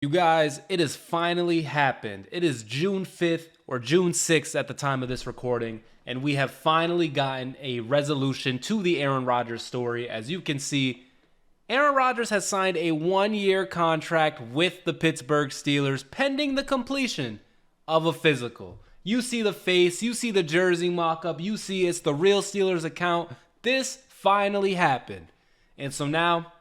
You guys, it has finally happened. It is June 5th or June 6th at the time of this recording, and we have finally gotten a resolution to the Aaron Rodgers story. As you can see, Aaron Rodgers has signed a one-year contract with the Pittsburgh Steelers pending the completion of a physical. You see the face, you see the jersey mock-up, you see it's the real Steelers account. This finally happened. And so now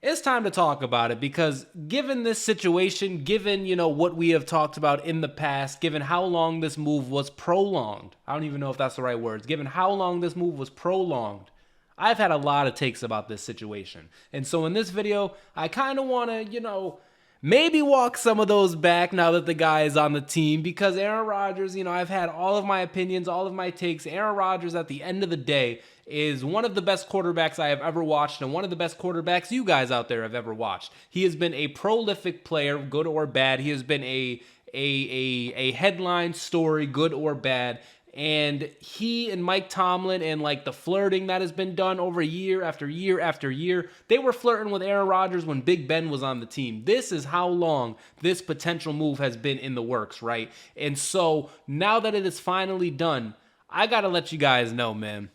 it's time to talk about it because given this situation, given, what we have talked about in the past, given how long this move was prolonged, I don't even know if that's the right words, given how long this move was prolonged, I've had a lot of takes about this situation. And so in this video, I kind of want to, maybe walk some of those back now that the guy is on the team because Aaron Rodgers, I've had all of my opinions, all of my takes. Aaron Rodgers, at the end of the day, is one of the best quarterbacks I have ever watched and one of the best quarterbacks you guys out there have ever watched. He has been a prolific player, good or bad. He has been a headline story, good or bad. And he and Mike Tomlin and the flirting that has been done over year after year after year, they were flirting with Aaron Rodgers when Big Ben was on the team. This is how long this potential move has been in the works, right? And so now that it is finally done, I got to let you guys know, man.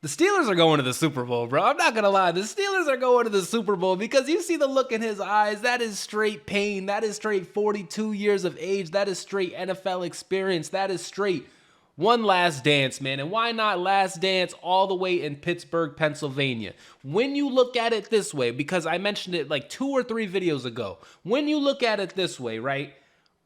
The Steelers are going to the Super Bowl, bro. I'm not going to lie. The Steelers are going to the Super Bowl because you see the look in his eyes. That is straight pain. That is straight 42 years of age. That is straight NFL experience. That is straight one last dance, man. And why not last dance all the way in Pittsburgh, Pennsylvania? When you look at it this way, because I mentioned it like 2 or 3 videos ago. When you look at it this way, right?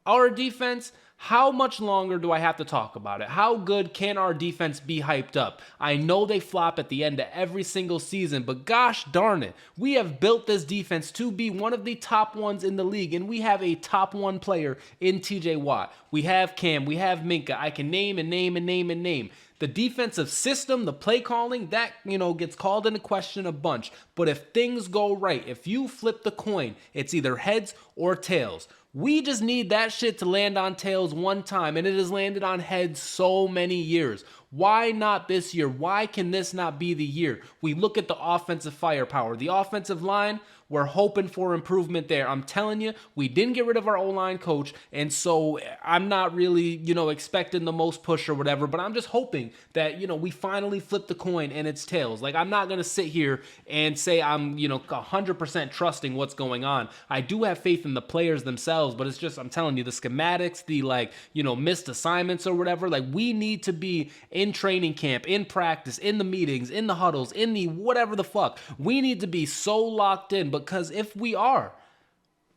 Our defense, how much longer do I have to talk about it? How good can our defense be hyped up? I know they flop at the end of every single season, but gosh darn it, we have built this defense to be one of the top ones in the league, and we have a top 1 player in TJ Watt. We have Cam, we have Minka. I can name and name and name and name. The defensive system, the play calling, that, gets called into question a bunch. But if things go right, if you flip the coin, it's either heads or tails. We just need that shit to land on tails one time, and it has landed on heads so many years. Why not this year? Why can this not be the year? We look at the offensive firepower. The offensive line, we're hoping for improvement there. I'm telling you, we didn't get rid of our O-line coach, and so I'm not really, expecting the most push or whatever, but I'm just hoping that, we finally flip the coin and it's tails. I'm not going to sit here and say I'm, 100% trusting what's going on. I do have faith in the players themselves, but it's just, I'm telling you, the schematics, the, missed assignments or whatever, we need to be in training camp, in practice, in the meetings, in the huddles, in the whatever the fuck. We need to be so locked in, because if we are,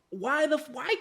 why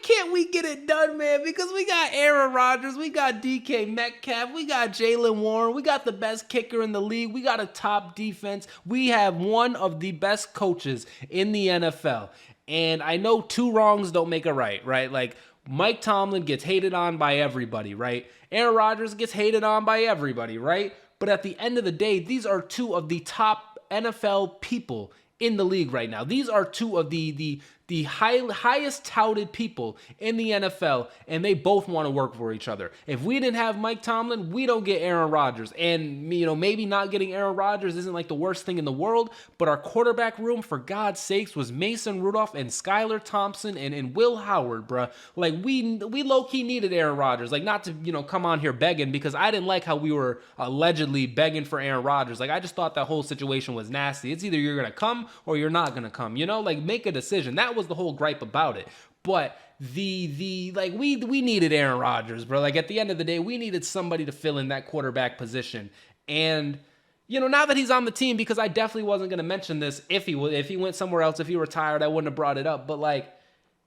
can't we get it done, man? Because we got Aaron Rodgers, we got DK Metcalf, we got Jaylen Warren, we got the best kicker in the league, we got a top defense, we have one of the best coaches in the NFL. And I know 2 wrongs don't make a right? Mike Tomlin gets hated on by everybody, right? Aaron Rodgers gets hated on by everybody, right? But at the end of the day, these are 2 of the top NFL people in the league right now. These are 2 of the highest touted people in the NFL, and they both want to work for each other. If we didn't have Mike Tomlin, we don't get Aaron Rodgers. And, maybe not getting Aaron Rodgers isn't the worst thing in the world, but our quarterback room, for God's sakes, was Mason Rudolph and Skylar Thompson and Will Howard, bruh. We low-key needed Aaron Rodgers. Not to, come on here begging, because I didn't like how we were allegedly begging for Aaron Rodgers. I just thought that whole situation was nasty. It's either you're going to come or you're not going to come, make a decision. That was the whole gripe about it. But we needed Aaron Rodgers, bro. At the end of the day, we needed somebody to fill in that quarterback position. And now that he's on the team, because I definitely wasn't going to mention this if he went somewhere else, if he retired, I wouldn't have brought it up. But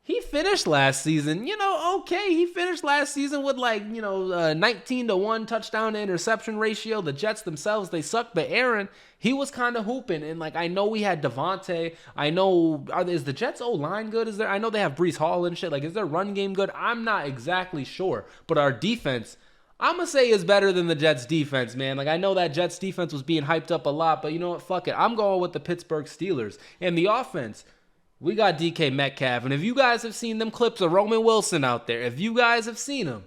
he finished last season, okay. He finished last season with 19-1 touchdown to interception ratio. The Jets themselves, they suck, but Aaron, he was kind of hooping. And I know we had Devontae. I know, is the Jets O-line good? I know they have Breece Hall and shit. Is their run game good? I'm not exactly sure. But our defense, I'm going to say, is better than the Jets defense, man. I know that Jets defense was being hyped up a lot, but you know what? Fuck it. I'm going with the Pittsburgh Steelers. And the offense, we got DK Metcalf, and if you guys have seen them clips of Roman Wilson out there, if you guys have seen him,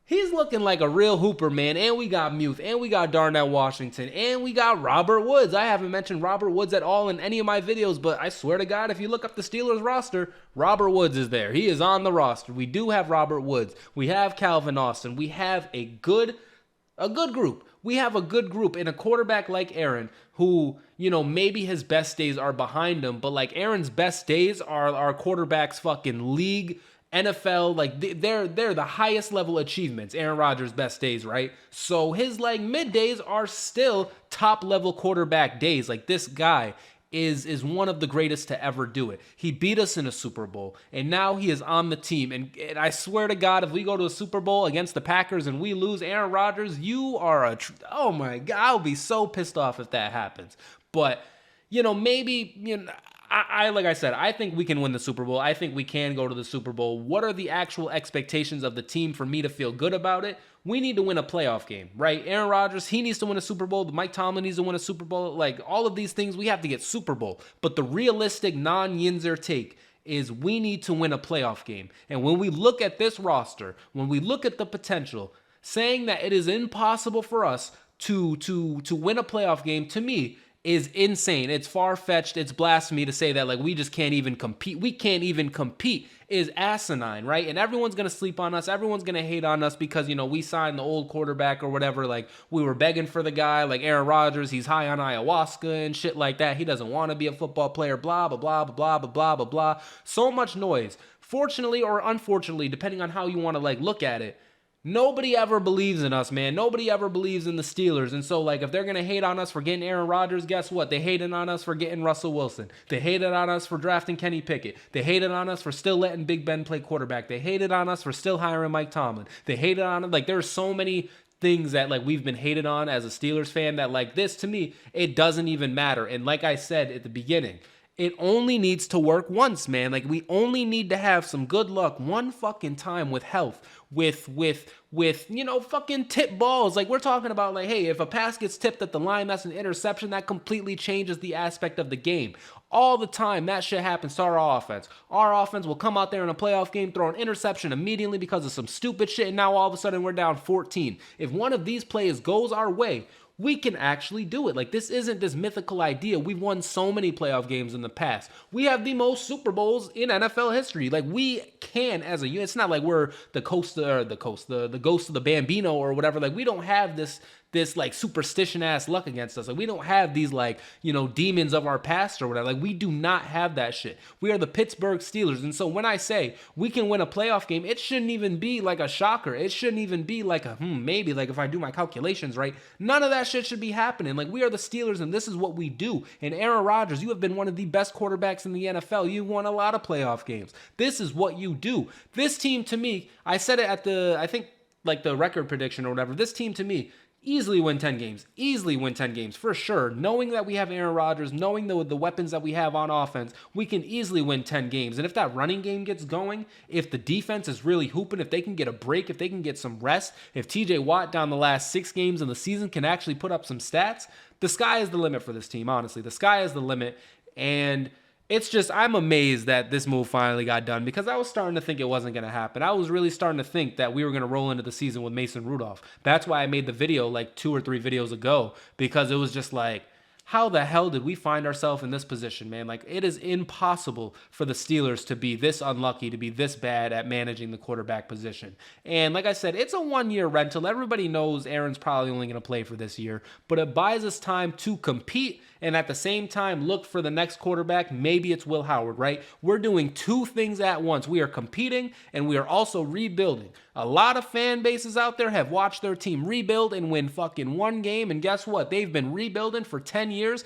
He's looking like a real hooper, man. And we got Muth, and we got Darnell Washington, and we got Robert Woods. I haven't mentioned Robert Woods at all in any of my videos, but I swear to God, if you look up the Steelers roster, Robert Woods is there. He is on the roster. We do have Robert Woods. We have Calvin Austin. We have a good group. We have a good group and a quarterback like Aaron who, you know, maybe his best days are behind him, but like Aaron's best days are our quarterback's fucking league NFL, like they're the highest level achievements. Aaron Rodgers' best days, right? So his like mid days are still top level quarterback days. Like this guy is one of the greatest to ever do it. He beat us in a Super Bowl, and now he is on the team. And I swear to God, if we go to a Super Bowl against the Packers and we lose, Aaron Rodgers, you are oh my God, I'll be so pissed off if that happens. But you know, maybe, you know, I like I said, I think we can win the Super Bowl. I think we can go to the Super Bowl. What are the actual expectations of the team for me to feel good about it? We need to win a playoff game, right? Aaron Rodgers, he needs to win a Super Bowl. Mike Tomlin needs to win a Super Bowl. Like all of these things, we have to get Super Bowl. But the realistic non-Yinzer take is we need to win a playoff game. And when we look at this roster, when we look at the potential, saying that it is impossible for us to win a playoff game, to me, is insane. It's far-fetched. It's blasphemy to say that like we just can't even compete. We can't even compete is asinine, right? And everyone's going to sleep on us. Everyone's going to hate on us because, you know, we signed the old quarterback or whatever. Like we were begging for the guy, like Aaron Rodgers. He's high on ayahuasca and shit like that. He doesn't want to be a football player, blah, blah, blah, blah, blah, blah, blah, blah. So much noise. Fortunately or unfortunately, depending on how you want to like look at it, nobody ever believes in us, man. Nobody ever believes in the Steelers. And so, like, if they're going to hate on us for getting Aaron Rodgers, guess what? They hated on us for getting Russell Wilson. They hated on us for drafting Kenny Pickett. They hated on us for still letting Big Ben play quarterback. They hated on us for still hiring Mike Tomlin. They hated on it. Like, there's so many things that, like, we've been hated on as a Steelers fan that, like, this, to me, it doesn't even matter. And like I said at the beginning, it only needs to work once, man. Like, we only need to have some good luck one fucking time with health, with you know, fucking tip balls. Like, we're talking about, like, hey, if a pass gets tipped at the line, that's an interception. That completely changes the aspect of the game. All the time, that shit happens to our offense. Our offense will come out there in a playoff game, throw an interception immediately because of some stupid shit, and now all of a sudden we're down 14. If one of these plays goes our way, we can actually do it. Like, this isn't this mythical idea. We've won so many playoff games in the past. We have the most Super Bowls in NFL history. Like, we can as a unit. It's not like we're the ghost of the Bambino or whatever. Like, we don't have this like superstition ass luck against us. Like, we don't have these, like, you know, demons of our past or whatever. Like, we do not have that shit. We are the Pittsburgh Steelers. And so when I say we can win a playoff game, it shouldn't even be like a shocker. It shouldn't even be like a maybe, like, if I do my calculations right. None of that shit should be happening. Like, we are the Steelers and this is what we do. And Aaron Rodgers, you have been one of the best quarterbacks in the NFL. You won a lot of playoff games. This is what you do. This team, to me, I said it at I think like the record prediction or whatever. This team, to me, easily win 10 games. Easily win 10 games, for sure. Knowing that we have Aaron Rodgers, knowing the weapons that we have on offense, we can easily win 10 games. And if that running game gets going, if the defense is really hooping, if they can get a break, if they can get some rest, if TJ Watt down the last 6 games in the season can actually put up some stats, the sky is the limit for this team, honestly. The sky is the limit. And it's just, I'm amazed that this move finally got done because I was starting to think it wasn't going to happen. I was really starting to think that we were going to roll into the season with Mason Rudolph. That's why I made the video like 2 or 3 videos ago, because it was just like, how the hell did we find ourselves in this position, man? Like, it is impossible for the Steelers to be this unlucky, to be this bad at managing the quarterback position. And like I said, it's a 1-year rental. Everybody knows Aaron's probably only going to play for this year, but it buys us time to compete and at the same time look for the next quarterback. Maybe it's Will Howard, right? We're doing 2 things at once. We are competing and we are also rebuilding. A lot of fan bases out there have watched their team rebuild and win fucking 1 game, and guess what? They've been rebuilding for 10 years.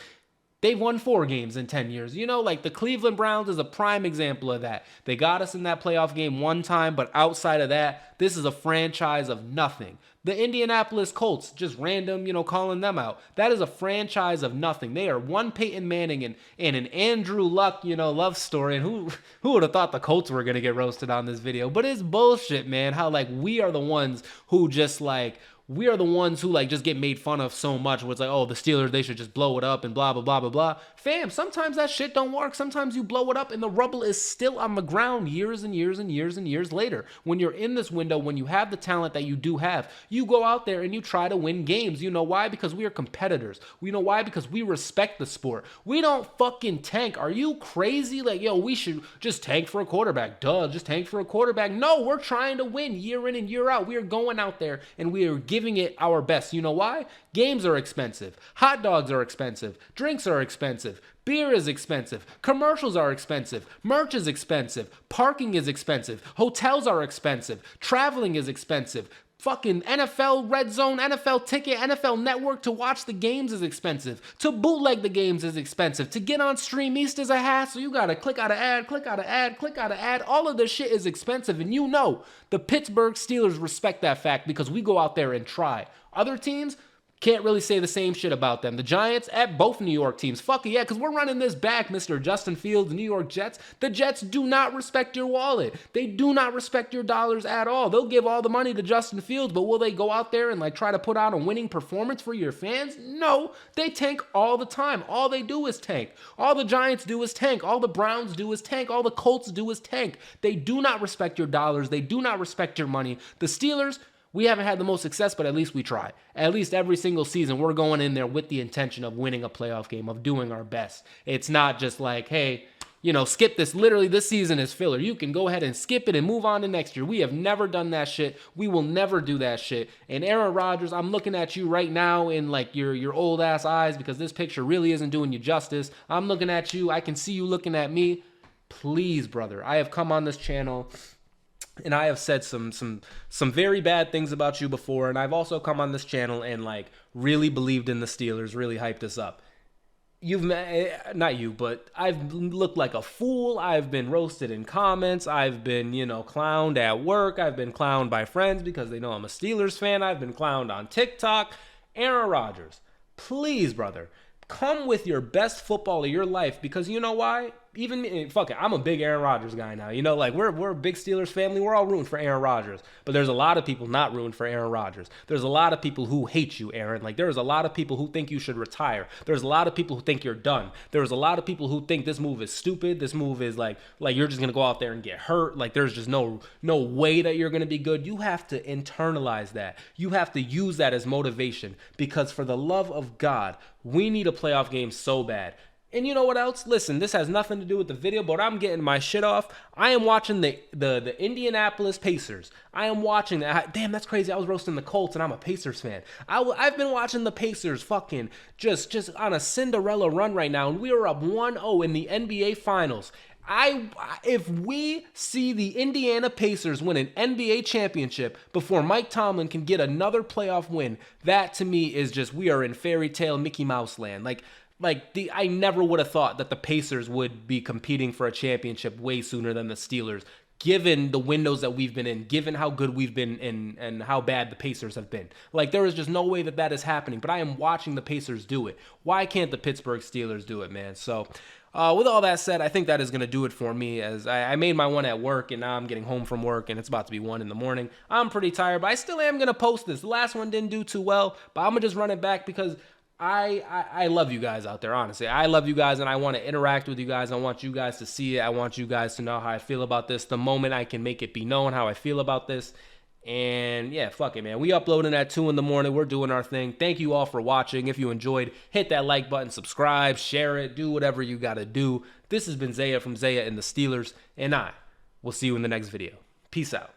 They've won 4 games in 10 years. You know, like the Cleveland Browns is a prime example of that. They got us in that playoff game 1 time, but outside of that, this is a franchise of nothing. The Indianapolis Colts, just random, you know, calling them out. That is a franchise of nothing. They are one Peyton Manning and an Andrew Luck, you know, love story. And who would have thought the Colts were going to get roasted on this video? But it's bullshit, man. How, like, we are the ones who just, like, we are the ones who like just get made fun of so much. Where it's like, oh, the Steelers, they should just blow it up and blah, blah, blah, blah, blah. Fam, sometimes that shit don't work. Sometimes you blow it up and the rubble is still on the ground years and years and years and years later. When you're in this window, when you have the talent that you do have, you go out there and you try to win games. You know why? Because we are competitors. We know why? Because we respect the sport. We don't fucking tank. Are you crazy? Like, yo, we should just tank for a quarterback. Duh, just tank for a quarterback. No, we're trying to win year in and year out. We are going out there and we are giving it our best. You know why? Games are expensive. Hot dogs are expensive. Drinks are expensive. Beer is expensive. Commercials are expensive. Merch is expensive. Parking is expensive. Hotels are expensive. Traveling is expensive. Fucking NFL Red Zone, NFL Ticket, NFL Network to watch the games is expensive. To bootleg the games is expensive. To get on Stream East is a hassle. You gotta click out an ad, click out an ad, click out an ad. All of this shit is expensive. And you know, the Pittsburgh Steelers respect that fact because we go out there and try. Other teams can't really say the same shit about them. The Giants at both New York teams. Fuck it, yeah, because we're running this back, Mr. Justin Fields, the New York Jets. The Jets do not respect your wallet. They do not respect your dollars at all. They'll give all the money to Justin Fields, but will they go out there and like try to put out a winning performance for your fans? No, they tank all the time. All they do is tank. All the Giants do is tank. All the Browns do is tank. All the Colts do is tank. They do not respect your dollars. They do not respect your money. The Steelers, we haven't had the most success, but at least we try. At least every single season, we're going in there with the intention of winning a playoff game, of doing our best. It's not just like, hey, you know, skip this. Literally, this season is filler. You can go ahead and skip it and move on to next year. We have never done that shit. We will never do that shit. And Aaron Rodgers, I'm looking at you right now in like your old ass eyes because this picture really isn't doing you justice. I'm looking at you. I can see you looking at me. Please, brother, I have come on this channel and I have said some very bad things about you before, and I've also come on this channel and like really believed in the Steelers, really hyped us up. Not you, but I've looked like a fool. I've been roasted in comments. I've been, you know, clowned at work. I've been clowned by friends because they know I'm a Steelers fan. I've been clowned on TikTok. Aaron Rodgers, please, brother, come with your best football of your life because you know why? Even me, fuck it, I'm a big Aaron Rodgers guy now. You know, like we're a big Steelers family. We're all rooting for Aaron Rodgers. But there's a lot of people not rooting for Aaron Rodgers. There's a lot of people who hate you, Aaron. Like there's a lot of people who think you should retire. There's a lot of people who think you're done. There's a lot of people who think this move is stupid. This move is like you're just gonna go out there and get hurt. Like there's just no way that you're gonna be good. You have to internalize that. You have to use that as motivation because for the love of God, we need a playoff game so bad. And you know what else? Listen, this has nothing to do with the video, but I'm getting my shit off. I am watching the Indianapolis Pacers. I am watching that. Damn, that's crazy. I was roasting the Colts, and I'm a Pacers fan. I've been watching the Pacers fucking just on a Cinderella run right now, and we are up 1-0 in the NBA Finals. If we see the Indiana Pacers win an NBA championship before Mike Tomlin can get another playoff win, that to me is just, we are in fairy tale Mickey Mouse land. I never would have thought that the Pacers would be competing for a championship way sooner than the Steelers, given the windows that we've been in, given how good we've been and how bad the Pacers have been. Like, there is just no way that is happening, but I am watching the Pacers do it. Why can't the Pittsburgh Steelers do it, man? So, with all that said, I think that is going to do it for me, as I made my one at work, and now I'm getting home from work, and it's about to be 1 in the morning. I'm pretty tired, but I still am going to post this. The last one didn't do too well, but I'm going to just run it back because I love you guys out there, honestly. I love you guys, and I want to interact with you guys. I want you guys to see it. I want you guys to know how I feel about this the moment I can make it be known how I feel about this. And yeah, fuck it, man. We uploading at 2 in the morning. We're doing our thing. Thank you all for watching. If you enjoyed, hit that like button, subscribe, share it, do whatever you got to do. This has been Zaya from Zaya and the Steelers, and I will see you in the next video. Peace out.